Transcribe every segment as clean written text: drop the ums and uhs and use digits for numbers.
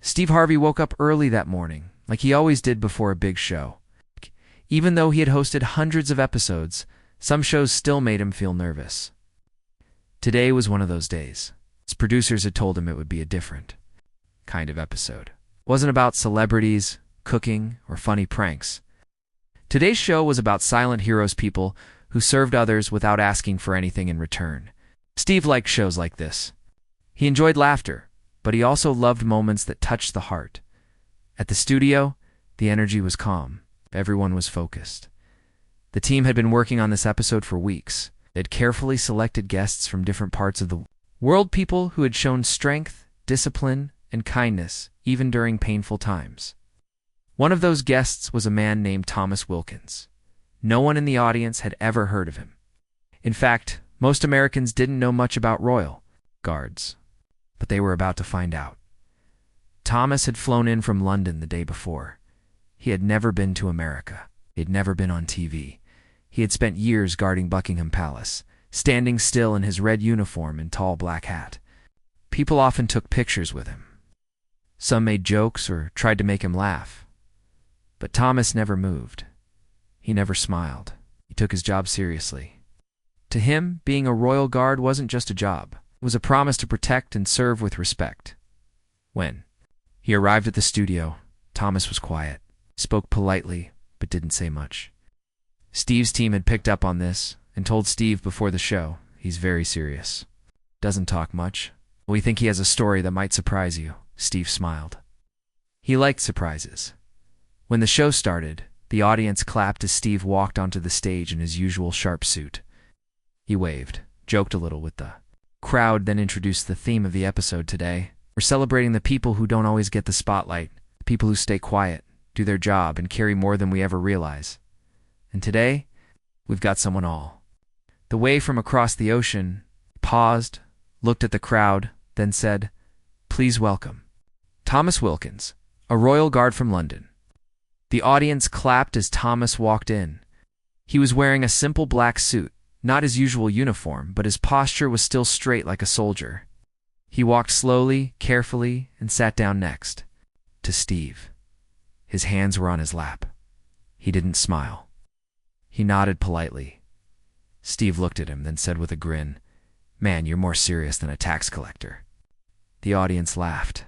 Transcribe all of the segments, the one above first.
Steve Harvey woke up early that morning, like he always did before a big show. Even though he had hosted hundreds of episodes, some shows still made him feel nervous. Today was one of those days. His producers had told him it would be a different kind of episode. It wasn't about celebrities, cooking, or funny pranks. Today's show was about silent heroes, people who served others without asking for anything in return. Steve liked shows like this. He enjoyed laughter, but he also loved moments that touched the heart. At the studio, the energy was calm. Everyone was focused. The team had been working on this episode for weeks. They had carefully selected guests from different parts of the world, people who had shown strength, discipline, and kindness even during painful times. One of those guests was a man named Thomas Wilkins. No one in the audience had ever heard of him. In fact, most Americans didn't know much about royal guards, but they were about to find out. Thomas had flown in from London the day before. He had never been to America. He had never been on TV. He had spent years guarding Buckingham Palace, standing still in his red uniform and tall black hat. People often took pictures with him. Some made jokes or tried to make him laugh. But Thomas never moved. He never smiled. He took his job seriously. To him, being a royal guard wasn't just a job. It was a promise to protect and serve with respect. When he arrived at the studio, Thomas was quiet. He spoke politely, but didn't say much. Steve's team had picked up on this and told Steve before the show, he's very serious. Doesn't talk much. We think he has a story that might surprise you. Steve smiled. He liked surprises. When the show started, the audience clapped as Steve walked onto the stage in his usual sharp suit. He waved, joked a little with the crowd, then introduced the theme of the episode today. We're celebrating the people who don't always get the spotlight, the people who stay quiet, do their job, and carry more than we ever realize. And today, we've got someone all. The way from across the ocean, paused, looked at the crowd, then said, "Please welcome Thomas Wilkins, a royal guard from London." The audience clapped as Thomas walked in. He was wearing a simple black suit, not his usual uniform, but his posture was still straight like a soldier. He walked slowly, carefully, and sat down next to Steve. His hands were on his lap. He didn't smile. He nodded politely. Steve looked at him, then said with a grin, "Man, you're more serious than a tax collector." The audience laughed.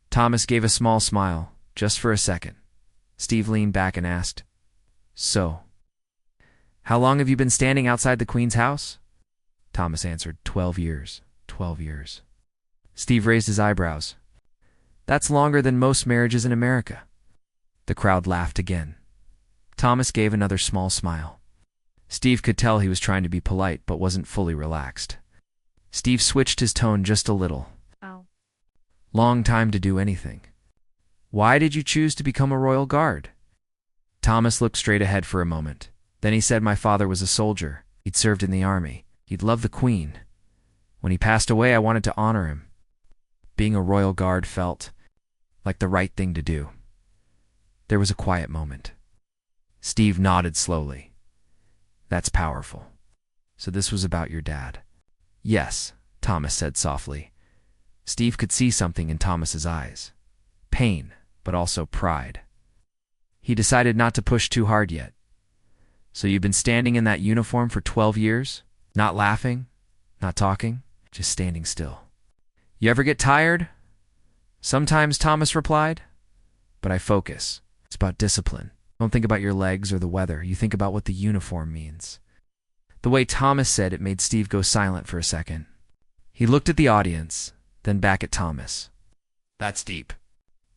Thomas gave a small smile, just for a second. Steve leaned back and asked, "So, how long have you been standing outside the Queen's house?" Thomas answered, 12 years. 12 years. Steve raised his eyebrows. "That's longer than most marriages in America." The crowd laughed again. Thomas gave another small smile. Steve could tell he was trying to be polite, but wasn't fully relaxed. Steve switched his tone just a little. "Oh. Long time to do anything. Why did you choose to become a royal guard?" Thomas looked straight ahead for a moment. Then he said, "My father was a soldier. He'd served in the army. He'd loved the Queen. When he passed away, I wanted to honor him. Being a royal guard felt like the right thing to do." There was a quiet moment. Steve nodded slowly. "That's powerful. So this was about your dad." "Yes," Thomas said softly. Steve could see something in Thomas's eyes. Pain, but also pride. He decided not to push too hard yet. "So you've been standing in that uniform for 12 years? Not laughing? Not talking? Just standing still. You ever get tired?" "Sometimes," Thomas replied. "But I focus. It's about discipline. Don't think about your legs or the weather. You think about what the uniform means." The way Thomas said it made Steve go silent for a second. He looked at the audience, then back at Thomas. "That's deep.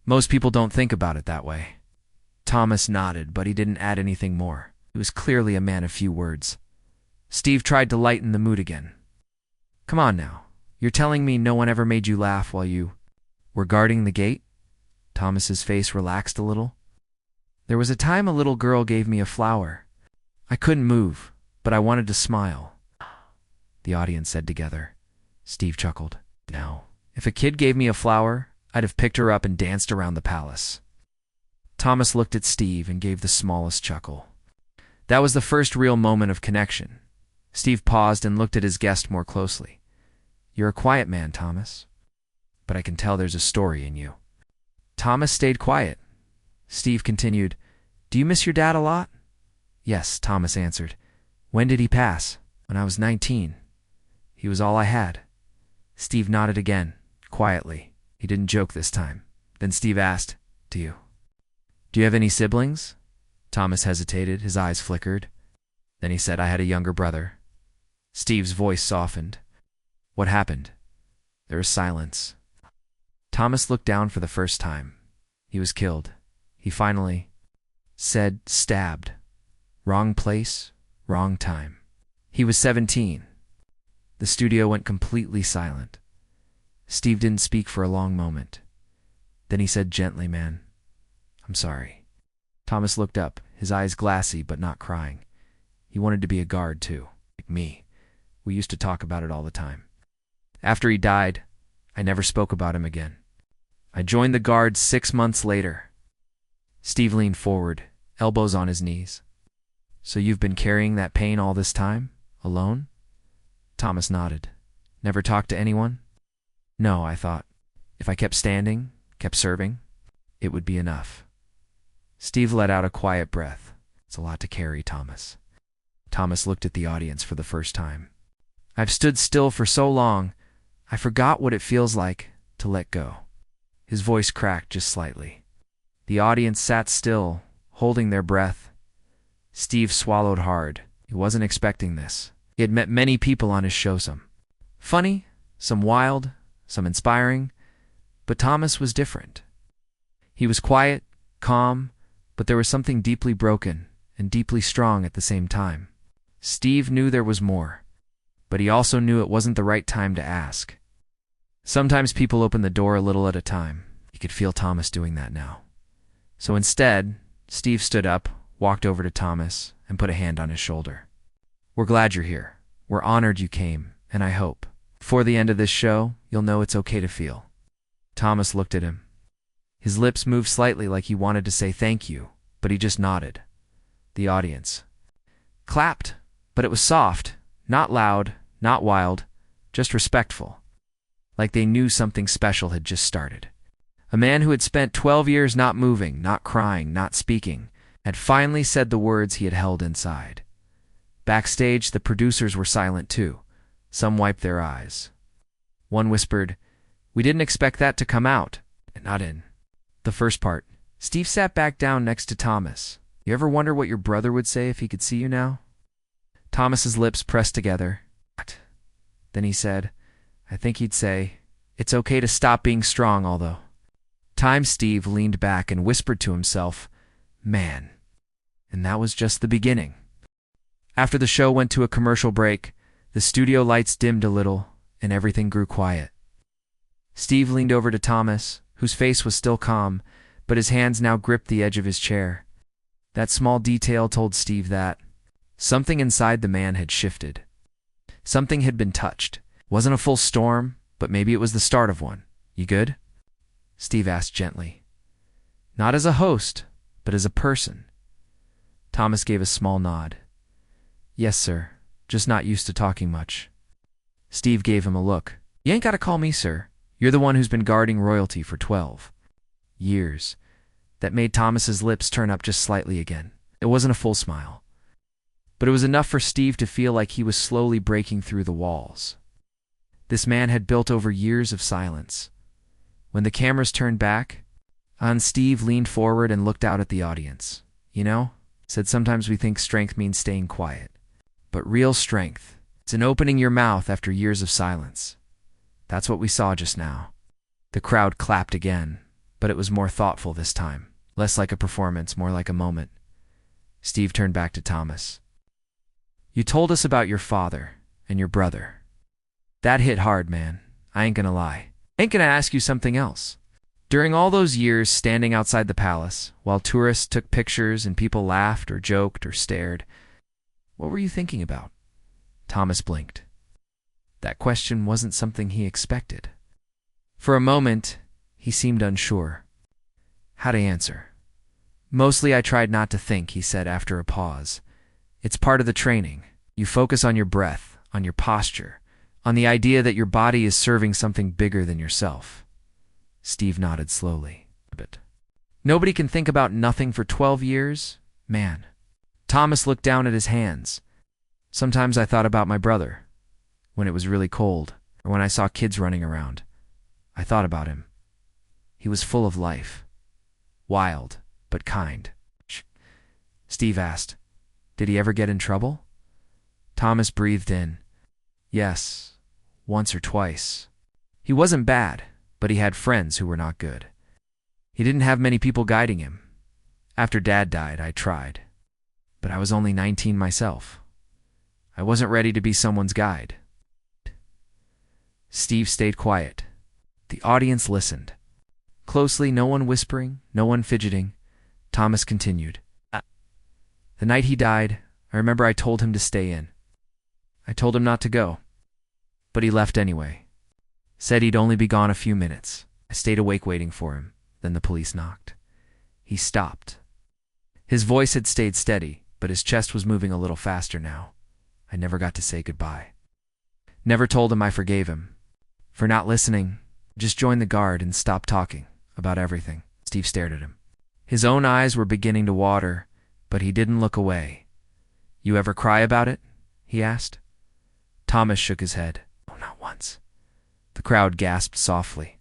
Most people don't think about it that way." Thomas nodded, but he didn't add anything more. He was clearly a man of few words. Steve tried to lighten the mood again. "Come on now. You're telling me no one ever made you laugh while you were guarding the gate?" Thomas's face relaxed a little. "There was a time a little girl gave me a flower. I couldn't move, but I wanted to smile." The audience said together. Steve chuckled. "No. If a kid gave me a flower, I'd have picked her up and danced around the palace." Thomas looked at Steve and gave the smallest chuckle. That was the first real moment of connection. Steve paused and looked at his guest more closely. "You're a quiet man, Thomas, but I can tell there's a story in you." Thomas stayed quiet. Steve continued, "Do you miss your dad a lot?" "Yes," Thomas answered. "When did he pass?" "When I was 19. He was all I had." Steve nodded again, quietly. He didn't joke this time. Then Steve asked, Do you have any siblings?" Thomas hesitated, his eyes flickered. Then he said, "I had a younger brother." Steve's voice softened. "What happened?" There was silence. Thomas looked down for the first time. He was killed. He finally said, "Stabbed. Wrong place, wrong time." He was 17. The studio went completely silent. Steve didn't speak for a long moment. Then he said gently, "Man, I'm sorry." Thomas looked up, his eyes glassy but not crying. He wanted to be a guard too, like me. We used to talk about it all the time. After he died, I never spoke about him again. I joined the Guards 6 months later. Steve leaned forward, elbows on his knees. "So you've been carrying that pain all this time? Alone?" Thomas nodded. "Never talked to anyone?" "No," I thought. If I kept standing, kept serving, it would be enough. Steve let out a quiet breath. "It's a lot to carry, Thomas." Thomas looked at the audience for the first time. "I've stood still for so long, I forgot what it feels like to let go." His voice cracked just slightly. The audience sat still, holding their breath. Steve swallowed hard. He wasn't expecting this. He had met many people on his show, some funny, some wild, some inspiring, but Thomas was different. He was quiet, calm, but there was something deeply broken and deeply strong at the same time. Steve knew there was more, but he also knew it wasn't the right time to ask. Sometimes people open the door a little at a time. He could feel Thomas doing that now. So instead, Steve stood up, walked over to Thomas, and put a hand on his shoulder. "We're glad you're here. We're honored you came, and I hope, before the end of this show, you'll know it's okay to feel." Thomas looked at him. His lips moved slightly like he wanted to say thank you, but he just nodded. The audience clapped, but it was soft, not loud, not wild, just respectful. Like they knew something special had just started. A man who had spent 12 years not moving, not crying, not speaking, had finally said the words he had held inside. Backstage, the producers were silent too. Some wiped their eyes. One whispered, "We didn't expect that to come out." And not in the first part. Steve sat back down next to Thomas. "You ever wonder what your brother would say if he could see you now?" Thomas's lips pressed together. "What?" Then he said, "I think he'd say, it's okay to stop being strong, although." Steve leaned back and whispered to himself, "Man." And that was just the beginning. After the show went to a commercial break, the studio lights dimmed a little, and everything grew quiet. Steve leaned over to Thomas, whose face was still calm, but his hands now gripped the edge of his chair. That small detail told Steve that something inside the man had shifted. Something had been touched. Wasn't a full storm, but maybe it was the start of one. "You good?" Steve asked gently. Not as a host, but as a person. Thomas gave a small nod. "Yes, sir. Just not used to talking much." Steve gave him a look. "You ain't got to call me sir. You're the one who's been guarding royalty for 12 years. That made Thomas's lips turn up just slightly again. It wasn't a full smile, but it was enough for Steve to feel like he was slowly breaking through the walls. This man had built over years of silence. When the cameras turned back, Steve leaned forward and looked out at the audience. "You know," said, "sometimes we think strength means staying quiet. But real strength, it's in opening your mouth after years of silence." That's what we saw just now. The crowd clapped again, but it was more thoughtful this time. Less like a performance, more like a moment. Steve turned back to Thomas. "You told us about your father and your brother. That hit hard, man. I ain't gonna lie. Ain't gonna ask you something else. During all those years standing outside the palace, while tourists took pictures and people laughed or joked or stared, what were you thinking about?" Thomas blinked. That question wasn't something he expected. For a moment, he seemed unsure how to answer. "Mostly I tried not to think," he said after a pause. "It's part of the training. You focus on your breath, on your posture, on the idea that your body is serving something bigger than yourself." Steve nodded slowly. "A bit." Nobody can think about nothing for 12 years? Man. Thomas looked down at his hands. Sometimes I thought about my brother, when it was really cold, or when I saw kids running around. I thought about him. He was full of life. Wild, but kind. Steve asked, "Did he ever get in trouble?" Thomas breathed in. "Yes, once or twice. He wasn't bad, but he had friends who were not good. He didn't have many people guiding him. After Dad died, I tried. But I was only 19 myself. I wasn't ready to be someone's guide." Steve stayed quiet. The audience listened. Closely, no one whispering, no one fidgeting. Thomas continued. "The night he died, I remember I told him to stay in. I told him not to go. But he left anyway. Said he'd only be gone a few minutes. I stayed awake waiting for him. Then the police knocked. He stopped. His voice had stayed steady, but his chest was moving a little faster now. I never got to say goodbye. Never told him I forgave him. For not listening, just joined the guard and stopped talking about everything." Steve stared at him. His own eyes were beginning to water, but he didn't look away. "You ever cry about it?" he asked. Thomas shook his head. "Oh, not once." The crowd gasped softly.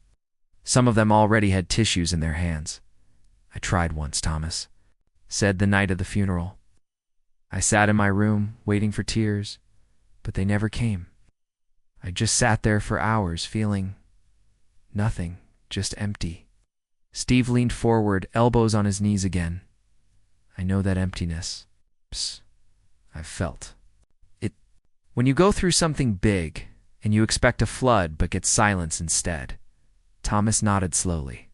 Some of them already had tissues in their hands. "I tried once, Thomas," said the night of the funeral. "I sat in my room, waiting for tears, but they never came. I just sat there for hours, feeling nothing, just empty." Steve leaned forward, elbows on his knees again. "I know that emptiness. I've felt it. When you go through something big, and you expect a flood but get silence instead." Thomas nodded slowly.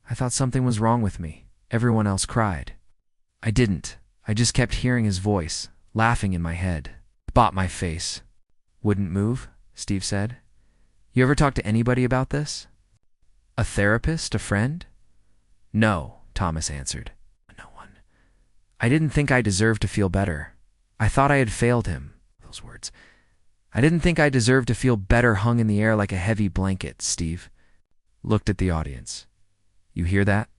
"I thought something was wrong with me. Everyone else cried. I didn't. I just kept hearing his voice, laughing in my head. Bought my face." "Wouldn't move?" Steve said. "You ever talk to anybody about this? A therapist? A friend?" "No," Thomas answered. "No one. I didn't think I deserved to feel better. I thought I had failed him." Those words. "I didn't think I deserved to feel better hung in the air like a heavy blanket." Steve looked at the audience. "You hear that?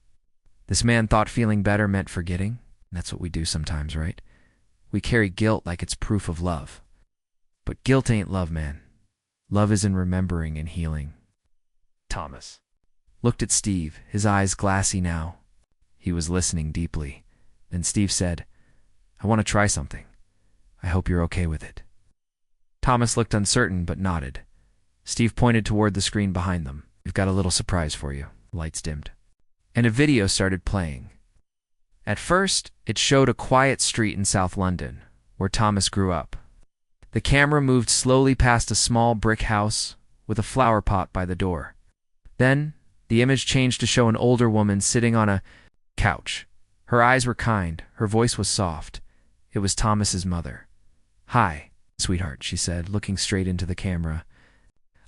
This man thought feeling better meant forgetting. That's what we do sometimes, right? We carry guilt like it's proof of love. But guilt ain't love, man. Love is in remembering and healing." Thomas looked at Steve, his eyes glassy now. He was listening deeply. Then Steve said, "I want to try something. I hope you're okay with it." Thomas looked uncertain but nodded. Steve pointed toward the screen behind them. "We've got a little surprise for you." Lights dimmed, and a video started playing. At first, it showed a quiet street in South London, where Thomas grew up. The camera moved slowly past a small brick house with a flower pot by the door. Then, the image changed to show an older woman sitting on a couch. Her eyes were kind, her voice was soft. It was Thomas's mother. "Hi, sweetheart," she said, looking straight into the camera.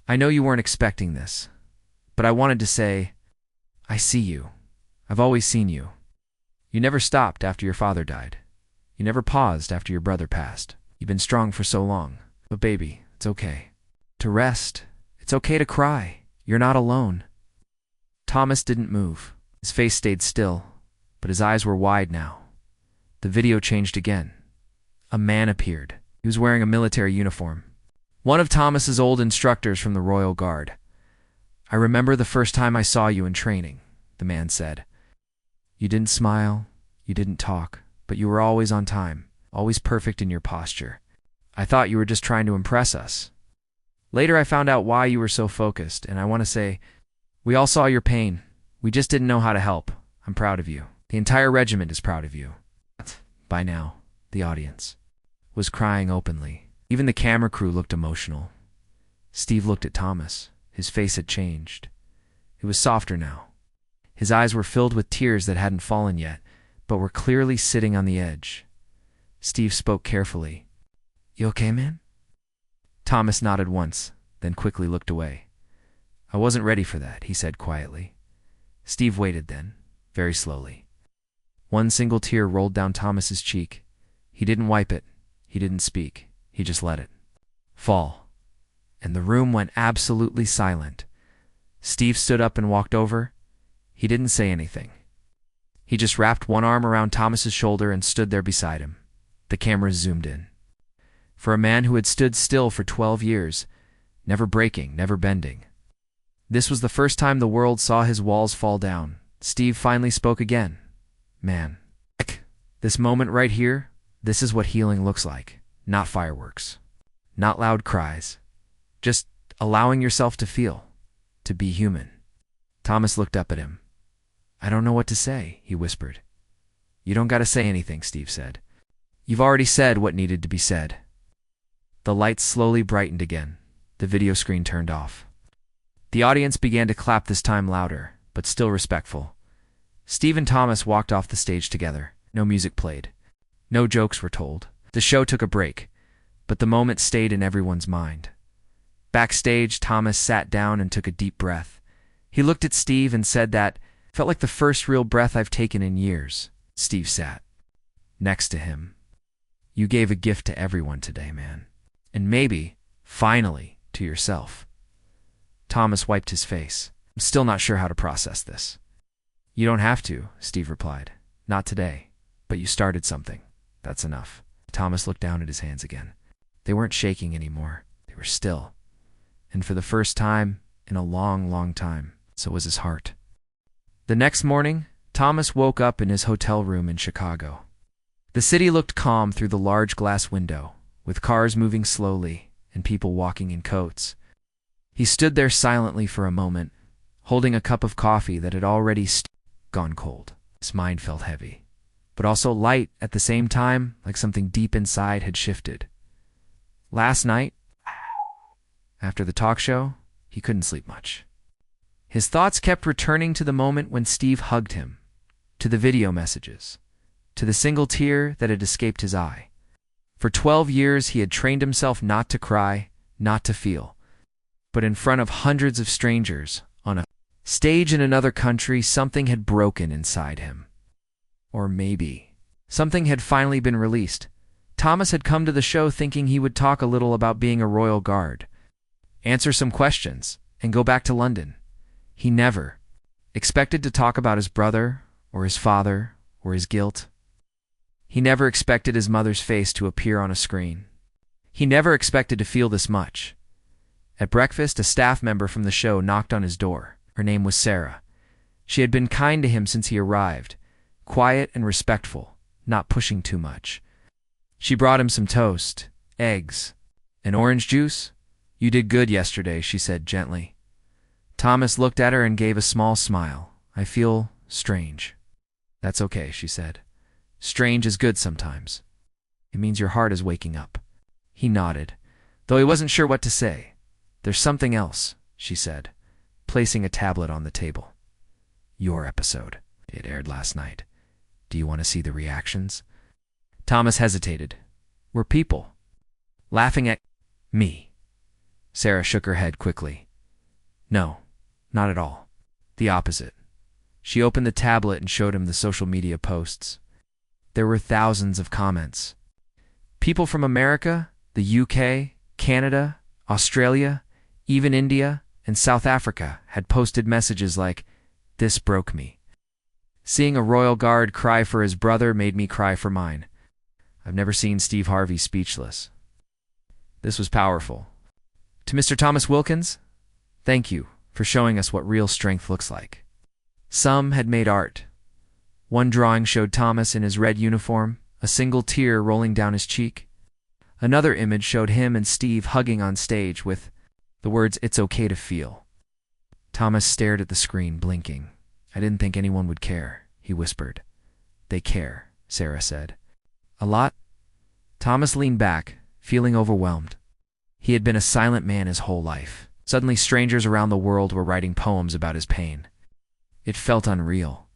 "I know you weren't expecting this, but I wanted to say, I see you. I've always seen you. You never stopped after your father died. You never paused after your brother passed. You've been strong for so long. But baby, it's okay to rest. It's okay to cry. You're not alone." Thomas didn't move. His face stayed still, but his eyes were wide now. The video changed again. A man appeared. He was wearing a military uniform. One of Thomas's old instructors from the Royal Guard. "I remember the first time I saw you in training," the man said. "You didn't smile, you didn't talk, but you were always on time, always perfect in your posture. I thought you were just trying to impress us. Later I found out why you were so focused, and I want to say, we all saw your pain. We just didn't know how to help. I'm proud of you. The entire regiment is proud of you." By now, the audience was crying openly. Even the camera crew looked emotional. Steve looked at Thomas. His face had changed. It was softer now. His eyes were filled with tears that hadn't fallen yet, but were clearly sitting on the edge. Steve spoke carefully. "You okay, man?" Thomas nodded once, then quickly looked away. "I wasn't ready for that," he said quietly. Steve waited then, very slowly. One single tear rolled down Thomas's cheek. He didn't wipe it. He didn't speak. He just let it fall. And the room went absolutely silent. Steve stood up and walked over. He didn't say anything. He just wrapped one arm around Thomas's shoulder and stood there beside him. The cameras zoomed in. For a man who had stood still for 12 years, never breaking, never bending. This was the first time the world saw his walls fall down. Steve finally spoke again. Man, this moment right here, this is what healing looks like. Not fireworks. Not loud cries. Just allowing yourself to feel. To be human. Thomas looked up at him. I don't know what to say, he whispered. You don't gotta say anything, Steve said. You've already said what needed to be said. The lights slowly brightened again. The video screen turned off. The audience began to clap, this time louder, but still respectful. Steve and Thomas walked off the stage together. No music played. No jokes were told. The show took a break, but the moment stayed in everyone's mind. Backstage, Thomas sat down and took a deep breath. He looked at Steve and said that felt like the first real breath I've taken in years. Steve sat next to him. You gave a gift to everyone today, man. And maybe, finally, to yourself. Thomas wiped his face. I'm still not sure how to process this. You don't have to, Steve replied. Not today. But you started something. That's enough. Thomas looked down at his hands again. They weren't shaking anymore. They were still. And for the first time in a long, long time, so was his heart. The next morning, Thomas woke up in his hotel room in Chicago. The city looked calm through the large glass window, with cars moving slowly and people walking in coats. He stood there silently for a moment, holding a cup of coffee that had already gone cold. His mind felt heavy, but also light at the same time, like something deep inside had shifted. Last night, after the talk show, he couldn't sleep much. His thoughts kept returning to the moment when Steve hugged him, to the video messages, to the single tear that had escaped his eye. For 12 years, he had trained himself not to cry, not to feel. But in front of hundreds of strangers, on a stage in another country, something had broken inside him. Or maybe something had finally been released. Thomas had come to the show thinking he would talk a little about being a royal guard, answer some questions, and go back to London. He never expected to talk about his brother, or his father, or his guilt. He never expected his mother's face to appear on a screen. He never expected to feel this much. At breakfast, a staff member from the show knocked on his door. Her name was Sarah. She had been kind to him since he arrived, quiet and respectful, not pushing too much. She brought him some toast, eggs, and orange juice. You did good yesterday, she said gently. Thomas looked at her and gave a small smile. I feel strange. That's okay, she said. Strange is good sometimes. It means your heart is waking up. He nodded, though he wasn't sure what to say. There's something else, she said, placing a tablet on the table. Your episode. It aired last night. Do you want to see the reactions? Thomas hesitated. We're people. Laughing at me. Sarah shook her head quickly. No, not at all. The opposite. She opened the tablet and showed him the social media posts. There were thousands of comments. People from America, the UK, Canada, Australia, even India, and South Africa had posted messages like, "This broke me. Seeing a royal guard cry for his brother made me cry for mine." I've never seen Steve Harvey speechless. This was powerful. To Mr. Thomas Wilkins, thank you for showing us what real strength looks like. Some had made art. One drawing showed Thomas in his red uniform, a single tear rolling down his cheek. Another image showed him and Steve hugging on stage with the words, "It's okay to feel." Thomas stared at the screen, blinking. I didn't think anyone would care, he whispered. They care, Sarah said. A lot? Thomas leaned back, feeling overwhelmed. He had been a silent man his whole life. Suddenly strangers around the world were writing poems about his pain. It felt unreal.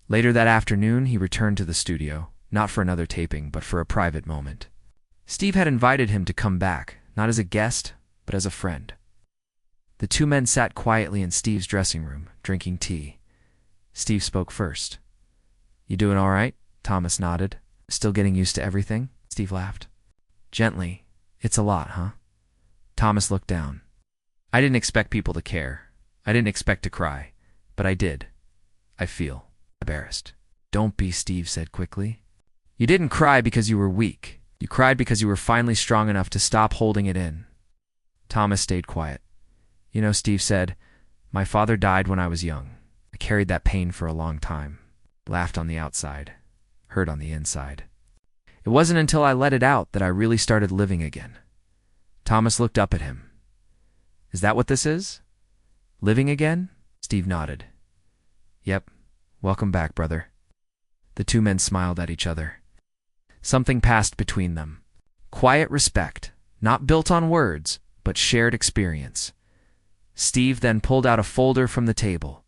Later that afternoon, he returned to the studio, not for another taping, but for a private moment. Steve had invited him to come back, not as a guest, but as a friend. The two men sat quietly in Steve's dressing room, drinking tea. Steve spoke first. You doing all right? Thomas nodded. Still getting used to everything? Steve laughed. Gently. It's a lot, huh? Thomas looked down. I didn't expect people to care. I didn't expect to cry. But I did. I feel embarrassed. Don't be, Steve said quickly. You didn't cry because you were weak. You cried because you were finally strong enough to stop holding it in. Thomas stayed quiet. You know, Steve said, my father died when I was young. I carried that pain for a long time. Laughed on the outside, hurt on the inside. It wasn't until I let it out that I really started living again. Thomas looked up at him. Is that what this is? Living again? Steve nodded. Yep. Welcome back, brother. The two men smiled at each other. Something passed between them. Quiet respect, not built on words, but shared experience. Steve then pulled out a folder from the table.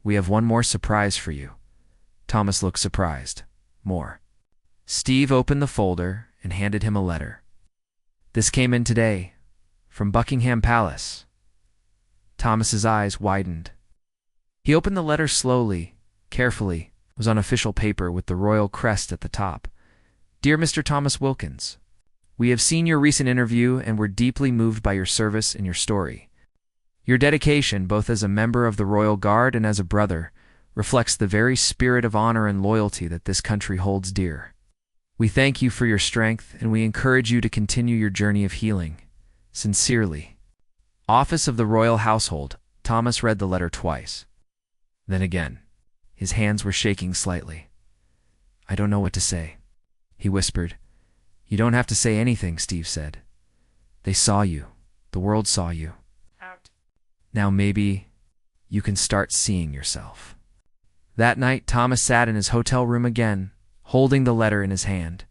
We have one more surprise for you. Thomas looked surprised. More. Steve opened the folder and handed him a letter. This came in today, from Buckingham Palace. Thomas's eyes widened. He opened the letter slowly, carefully. It was on official paper with the royal crest at the top. Dear Mr. Thomas Wilkins, we have seen your recent interview and were deeply moved by your service and your story. Your dedication, both as a member of the Royal Guard and as a brother, reflects the very spirit of honor and loyalty that this country holds dear. We thank you for your strength, and we encourage you to continue your journey of healing. Sincerely. Office of the Royal Household. Thomas read the letter twice. Then again. His hands were shaking slightly. I don't know what to say, he whispered. You don't have to say anything, Steve said. They saw you. The world saw you. Out. Now maybe you can start seeing yourself. That night, Thomas sat in his hotel room again, holding the letter in his hand.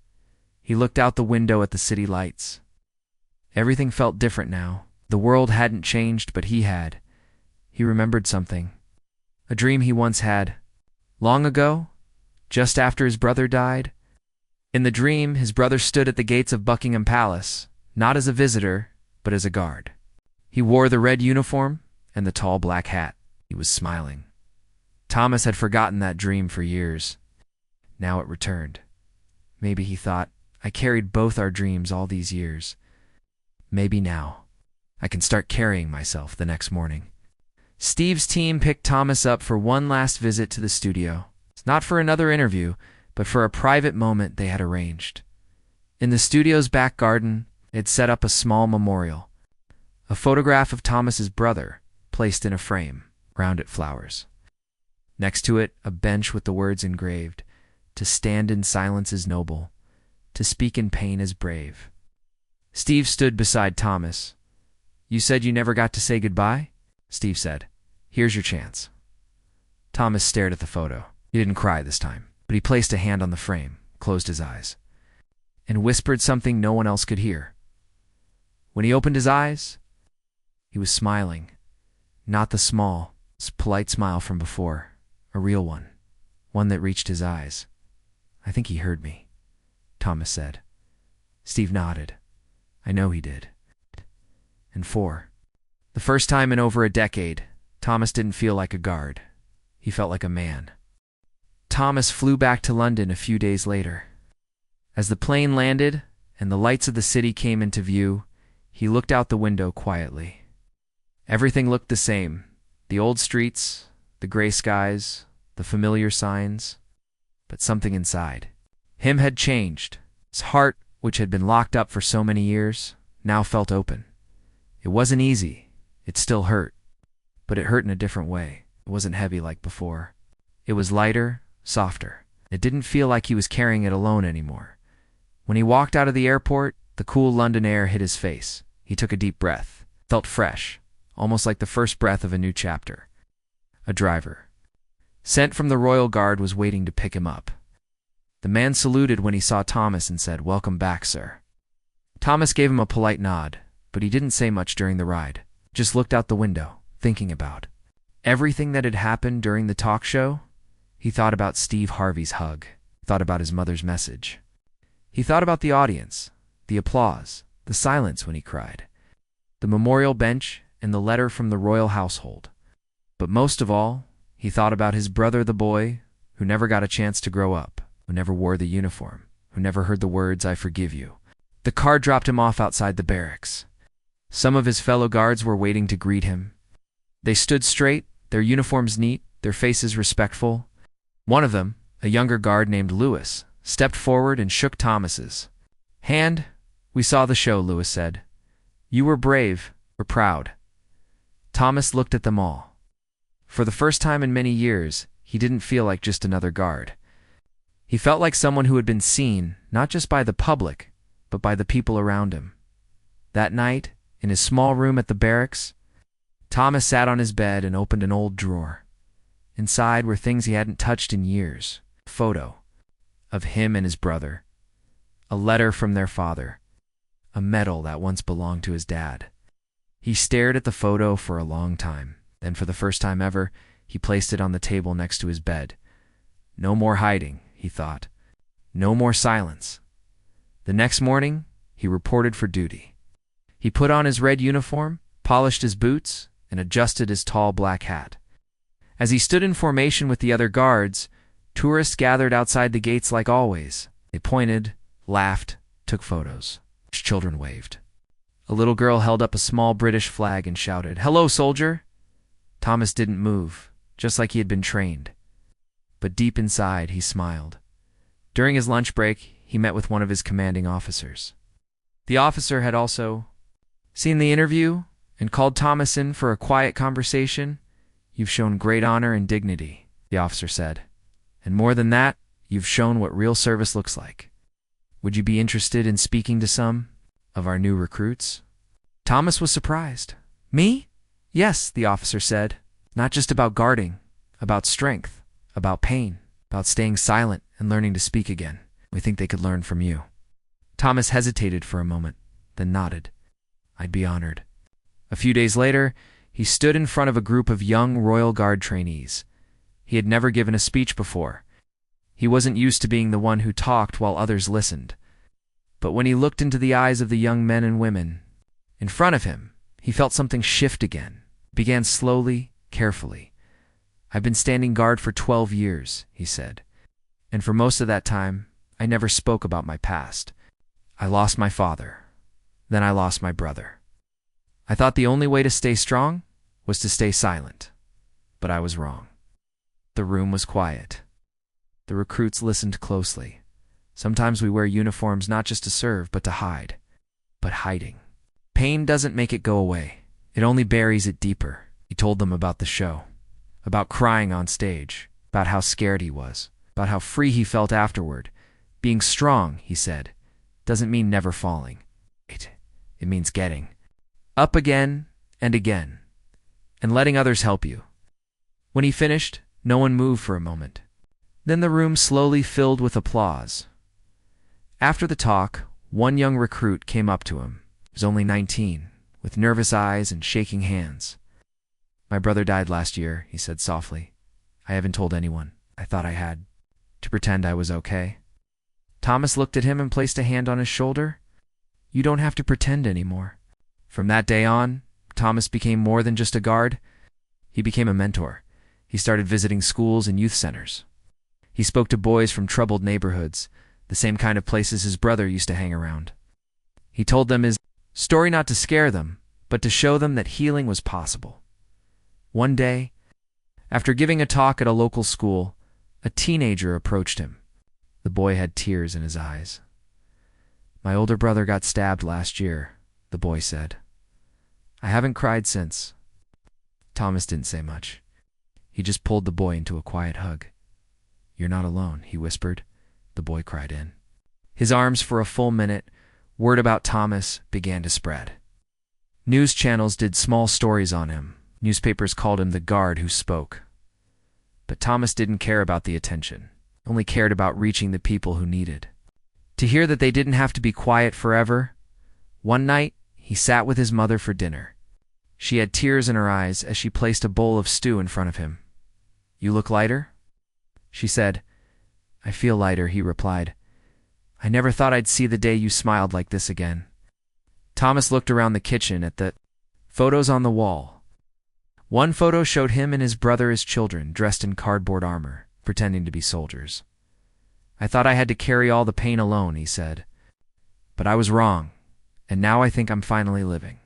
He looked out the window at the city lights. Everything felt different now. The world hadn't changed, but he had. He remembered something. A dream he once had. Long ago, just after his brother died. In the dream, his brother stood at the gates of Buckingham Palace, not as a visitor, but as a guard. He wore the red uniform and the tall black hat. He was smiling. Thomas had forgotten that dream for years. Now it returned. Maybe, he thought, I carried both our dreams all these years. Maybe now, I can start carrying myself the next morning. Steve's team picked Thomas up for one last visit to the studio. Not for another interview, but for a private moment they had arranged. In the studio's back garden, they'd set up a small memorial. A photograph of Thomas's brother, placed in a frame, round it flowers. Next to it, a bench with the words engraved, To stand in silence is noble, to speak in pain is brave. Steve stood beside Thomas. You said you never got to say goodbye? Steve said. Here's your chance. Thomas stared at the photo. He didn't cry this time, but he placed a hand on the frame, closed his eyes, and whispered something no one else could hear. When he opened his eyes, he was smiling. Not the small, polite smile from before, a real one that reached his eyes. I think he heard me, Thomas said. Steve nodded. I know he did. And for the first time in over a decade, Thomas didn't feel like a guard. He felt like a man. Thomas flew back to London a few days later. As the plane landed and the lights of the city came into view, he looked out the window quietly. Everything looked the same. The old streets, the gray skies, the familiar signs. But something inside him had changed. His heart, which had been locked up for so many years, now felt open. It wasn't easy. It still hurt. But it hurt in a different way. It wasn't heavy like before. It was lighter, softer. It didn't feel like he was carrying it alone anymore. When he walked out of the airport, the cool London air hit his face. He took a deep breath. Felt fresh, almost like the first breath of a new chapter. A driver, sent from the Royal Guard, was waiting to pick him up. The man saluted when he saw Thomas and said, "Welcome back, sir." Thomas gave him a polite nod, but he didn't say much during the ride. Just looked out the window, thinking about everything that had happened during the talk show. He thought about Steve Harvey's hug, thought about his mother's message. He thought about the audience, the applause, the silence when he cried, the memorial bench, and the letter from the royal household. But most of all, he thought about his brother, the boy, who never got a chance to grow up, who never wore the uniform, who never heard the words, "I forgive you." The car dropped him off outside the barracks. Some of his fellow guards were waiting to greet him. They stood straight, their uniforms neat, their faces respectful. One of them, A younger guard named Lewis stepped forward and shook Thomas's hand. "We saw the show," Lewis said. "You were brave. We're proud." Thomas looked at them all. For the first time in many years, he didn't feel like just another guard. He felt like someone who had been seen, not just by the public, but by the people around him. That night, in his small room at the barracks, Thomas sat on his bed and opened an old drawer. Inside were things he hadn't touched in years. A photo of him and his brother, a letter from their father, a medal that once belonged to his dad. He stared at the photo for a long time. Then, for the first time ever, he placed it on the table next to his bed. No more hiding, he thought. No more silence. The next morning, he reported for duty. He put on his red uniform, polished his boots, and adjusted his tall black hat. As he stood in formation with the other guards, tourists gathered outside the gates like always. They pointed, laughed, took photos. Children waved. A little girl held up a small British flag and shouted, "Hello, soldier!" Thomas didn't move, just like he had been trained. But deep inside, he smiled. During his lunch break, he met with one of his commanding officers. The officer had also seen the interview and called Thomas in for a quiet conversation. "You've shown great honor and dignity," the officer said. "And more than that, you've shown what real service looks like. Would you be interested in speaking to some of our new recruits?" Thomas was surprised. "Me?" "Yes," the officer said. "Not just about guarding, about strength, about pain, about staying silent and learning to speak again. We think they could learn from you." Thomas hesitated for a moment, then nodded. "I'd be honored." A few days later, he stood in front of a group of young Royal Guard trainees. He had never given a speech before. He wasn't used to being the one who talked while others listened. But when he looked into the eyes of the young men and women in front of him, he felt something shift again. It began slowly, carefully. "I've been standing guard for 12 years, he said. "And for most of that time, I never spoke about my past. I lost my father. Then I lost my brother. I thought the only way to stay strong was to stay silent. But I was wrong." The room was quiet. The recruits listened closely. Sometimes we wear uniforms not just to serve, but to hide. But hiding. Pain doesn't make it go away. It only buries it deeper. He told them about the show, about crying on stage, about how scared he was, about how free he felt afterward. Being strong, he said, doesn't mean never falling. It means getting up again and again, and letting others help you. When he finished, no one moved for a moment. Then the room slowly filled with applause. After the talk, one young recruit came up to him. He was only 19, with nervous eyes and shaking hands. "My brother died last year," he said softly. "I haven't told anyone. I thought I had, to pretend I was okay." Thomas looked at him and placed a hand on his shoulder. "You don't have to pretend anymore." From that day on, Thomas became more than just a guard. He became a mentor. He started visiting schools and youth centers. He spoke to boys from troubled neighborhoods, the same kind of places his brother used to hang around. He told them his story not to scare them, but to show them that healing was possible. One day, after giving a talk at a local school, a teenager approached him. The boy had tears in his eyes. "My older brother got stabbed last year," the boy said. "I haven't cried since." Thomas didn't say much. He just pulled the boy into a quiet hug. "You're not alone," he whispered. The boy cried in. His arms for a full minute. Word about Thomas began to spread. News channels did small stories on him. Newspapers called him the guard who spoke. But Thomas didn't care about the attention, only cared about reaching the people who needed. To hear that they didn't have to be quiet forever. One night, he sat with his mother for dinner. She had tears in her eyes as she placed a bowl of stew in front of him. "You look lighter?" she said. "I feel lighter," he replied. "I never thought I'd see the day you smiled like this again." Thomas looked around the kitchen at the photos on the wall. One photo showed him and his brother as children, dressed in cardboard armor, pretending to be soldiers. "I thought I had to carry all the pain alone," he said. "But I was wrong, and now I think I'm finally living."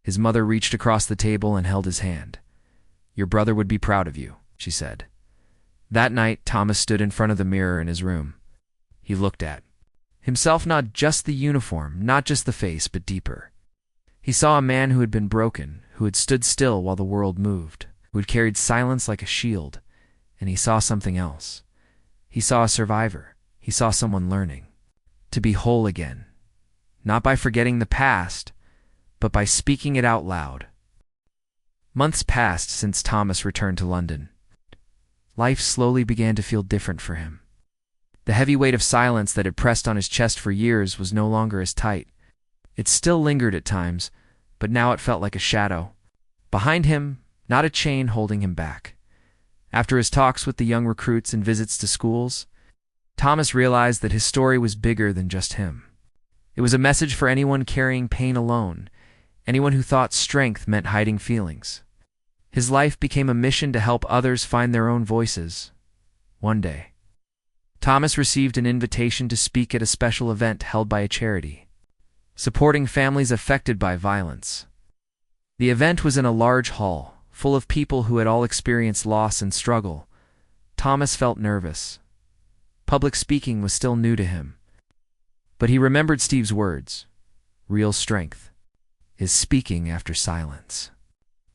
His mother reached across the table and held his hand. "Your brother would be proud of you," she said. That night, Thomas stood in front of the mirror in his room. He looked at himself, not just the uniform, not just the face, but deeper. He saw a man who had been broken, who had stood still while the world moved, who had carried silence like a shield, and he saw something else. He saw a survivor. He saw someone learning to be whole again, not by forgetting the past, but by speaking it out loud. Months passed since Thomas returned to London. Life slowly began to feel different for him. The heavy weight of silence that had pressed on his chest for years was no longer as tight. It still lingered at times, but now it felt like a shadow. Behind him, not a chain holding him back. After his talks with the young recruits and visits to schools, Thomas realized that his story was bigger than just him. It was a message for anyone carrying pain alone, anyone who thought strength meant hiding feelings. His life became a mission to help others find their own voices. One day, Thomas received an invitation to speak at a special event held by a charity, supporting families affected by violence. The event was in a large hall, full of people who had all experienced loss and struggle. Thomas felt nervous. Public speaking was still new to him. But he remembered Steve's words. Real strength is speaking after silence.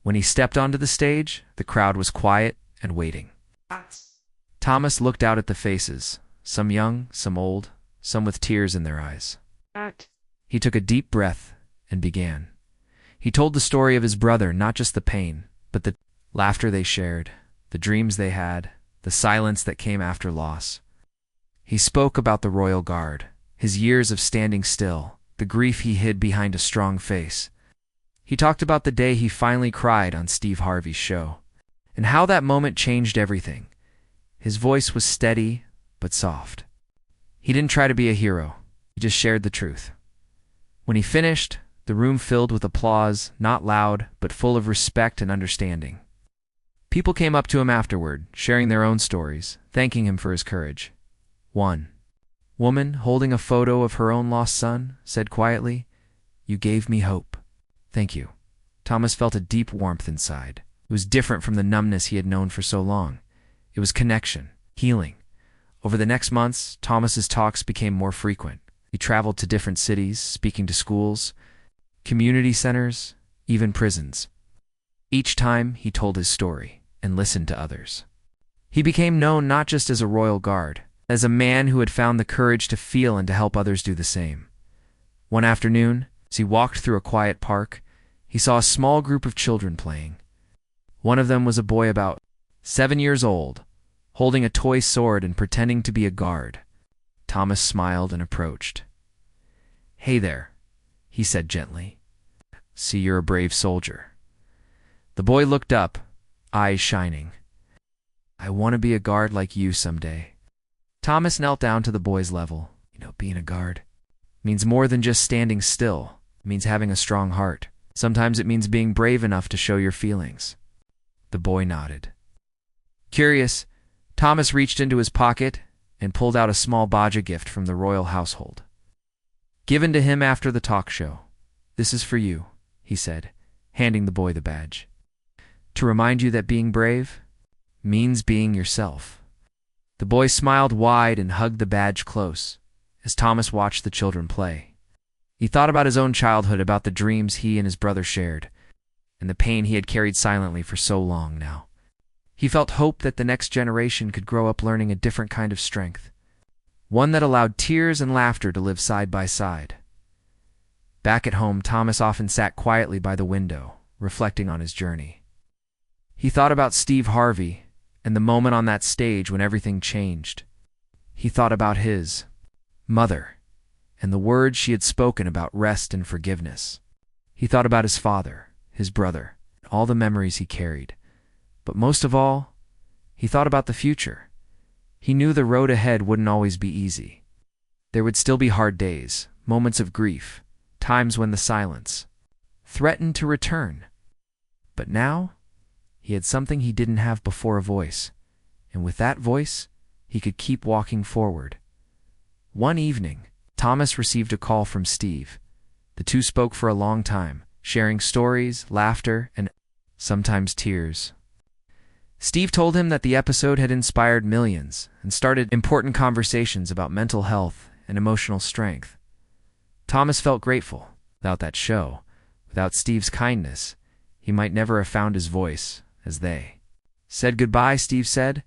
When he stepped onto the stage, the crowd was quiet and waiting. Thomas looked out at the faces, some young, some old, some with tears in their eyes. He took a deep breath and began. He told the story of his brother, not just the pain, but the laughter they shared, the dreams they had, the silence that came after loss. He spoke about the Royal Guard, his years of standing still, the grief he hid behind a strong face. He talked about the day he finally cried on Steve Harvey's show, and how that moment changed everything. His voice was steady, but soft. He didn't try to be a hero. He just shared the truth. When he finished, the room filled with applause, not loud, but full of respect and understanding. People came up to him afterward, sharing their own stories, thanking him for his courage. One woman, holding a photo of her own lost son, said quietly, "You gave me hope." "Thank you." Thomas felt a deep warmth inside. It was different from the numbness he had known for so long. It was connection, healing. Over the next months, Thomas's talks became more frequent. He traveled to different cities, speaking to schools, community centers, even prisons. Each time, he told his story and listened to others. He became known not just as a Royal Guard, as a man who had found the courage to feel and to help others do the same. One afternoon, as he walked through a quiet park, he saw a small group of children playing. One of them was a boy about 7 years old, holding a toy sword and pretending to be a guard. Thomas smiled and approached. "Hey there," he said gently. "See, you're a brave soldier." The boy looked up, eyes shining. "I want to be a guard like you someday." Thomas knelt down to the boy's level. Being a guard means more than just standing still. It means having a strong heart. Sometimes it means being brave enough to show your feelings. The boy nodded. Curious, Thomas reached into his pocket and pulled out a small Baja gift from the royal household. Given to him after the talk show. "This is for you," he said, handing the boy the badge. "To remind you that being brave means being yourself." The boy smiled wide and hugged the badge close as Thomas watched the children play. He thought about his own childhood, about the dreams he and his brother shared, and the pain he had carried silently for so long now. He felt hope that the next generation could grow up learning a different kind of strength, one that allowed tears and laughter to live side by side. Back at home, Thomas often sat quietly by the window, reflecting on his journey. He thought about Steve Harvey and the moment on that stage when everything changed. He thought about his mother and the words she had spoken about rest and forgiveness. He thought about his father, his brother, and all the memories he carried. But most of all, he thought about the future. He knew the road ahead wouldn't always be easy. There would still be hard days, moments of grief, times when the silence threatened to return. But now, he had something he didn't have before, a voice. And with that voice, he could keep walking forward. One evening, Thomas received a call from Steve. The two spoke for a long time, sharing stories, laughter, and sometimes tears. Steve told him that the episode had inspired millions and started important conversations about mental health and emotional strength. Thomas felt grateful. Without that show, without Steve's kindness, he might never have found his voice as they said goodbye. Steve said,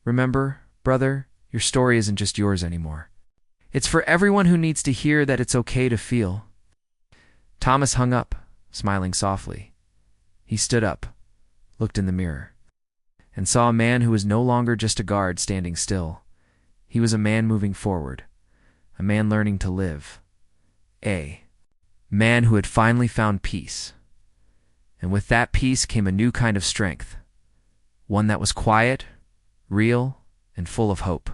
"Remember, brother, your story isn't just yours anymore. It's for everyone who needs to hear that it's okay to feel." Thomas hung up, smiling softly. He stood up, looked in the mirror, and saw a man who was no longer just a guard standing still. He was a man moving forward, a man learning to live, a man who had finally found peace. And with that peace came a new kind of strength, one that was quiet, real, and full of hope.